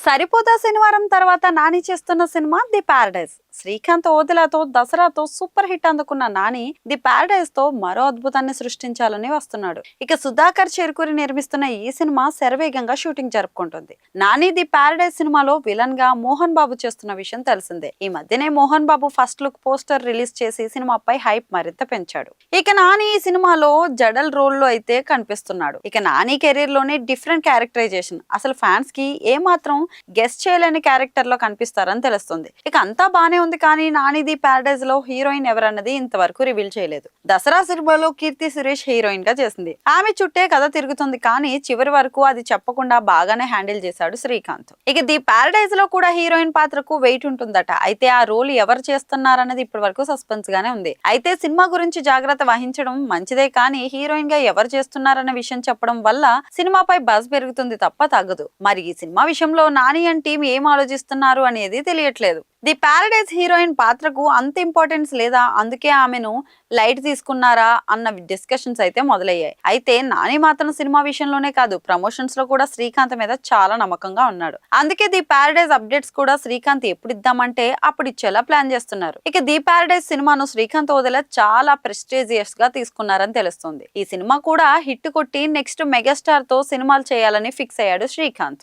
సరిపోతా శనివారం తర్వాత నాని చేస్తున్న సినిమా ది పారడైజ్. శ్రీకాంత్ ఓదెలతో దసరాతో సూపర్ హిట్ అందుకున్న నాని ది పారడైజ్ తో మరో అద్భుతాన్ని సృష్టించాలని వస్తున్నాడు. ఇక సుధాకర్ చేరుకూరి నిర్మిస్తున్న ఈ సినిమా శరవేగంగా షూటింగ్ జరుపుకుంటుంది. నాని ది పారడైజ్ సినిమాలో విలన్ గా మోహన్ బాబు చేస్తున్న విషయం తెలిసిందే. ఈ మధ్యనే Mohan Babu first look poster release చేసి సినిమాపై హైప్ మరింత పెంచాడు. ఇక నాని ఈ సినిమాలో జడల్ రోల్ లో అయితే కనిపిస్తున్నాడు. ఇక నాని కెరీర్ లోనే డిఫరెంట్ క్యారెక్టరైజేషన్. అసలు ఫ్యాన్స్ కి ఏ మాత్రం గెస్ట్ చేయలేని క్యారెక్టర్ లో కనిపిస్తారని తెలుస్తుంది. ఇక అంతా బానే ఉంది, కానీ నానిది పారడైజ్ లో హీరోయిన్ ఎవరన్నది ఇంతవరకు రివీల్ చేయలేదు. దసరా సినిమాలో కీర్తి సురేష్ హీరోయిన్ గా చేసింది. ఆమె చుట్టే కథ తిరుగుతుంది, కానీ చివరి వరకు అది చెప్పకుండా బాగానే హ్యాండిల్ చేశాడు శ్రీకాంత్. ఇక ది పారడైజ్ లో కూడా హీరోయిన్ పాత్రకు వెయిట్ ఉంటుందట. అయితే ఆ రోల్ ఎవరు చేస్తున్నారన్నది ఇప్పటి వరకు సస్పెన్స్ గానే ఉంది. అయితే సినిమా గురించి జాగ్రత్త వహించడం మంచిదే, కానీ హీరోయిన్ గా ఎవరు చేస్తున్నారన్న విషయం చెప్పడం వల్ల సినిమాపై బజ్ పెరుగుతుంది తప్ప తగ్గదు. మరి ఈ సినిమా విషయంలో నాని అండ్ టీం ఏం ఆలోచిస్తున్నారు అనేది తెలియట్లేదు. ది పారడైజ్ హీరోయిన్ పాత్రకు అంత ఇంపార్టెన్స్ లేదా, అందుకే ఆమెను లైట్ తీసుకున్నారా అన్న డిస్కషన్స్ అయితే మొదలయ్యాయి. అయితే నాని మాత్రం సినిమా విషయంలోనే కాదు, ప్రమోషన్స్ లో కూడా శ్రీకాంత్ మీద చాలా నమ్మకంగా ఉన్నాడు. అందుకే ది పారడైజ్ అప్డేట్స్ కూడా శ్రీకాంత్ ఎప్పుడు ఇద్దామంటే అప్పుడు ఇచ్చేలా ప్లాన్ చేస్తున్నారు. ఇక ది పారడైజ్ సినిమాను శ్రీకాంత్ ఓదెలా చాలా ప్రెస్టీజియస్ గా తీసుకున్నారని తెలుస్తుంది. ఈ సినిమా కూడా హిట్ కొట్టి నెక్స్ట్ మెగాస్టార్ తో సినిమాలు చేయాలని ఫిక్స్ అయ్యాడు శ్రీకాంత్.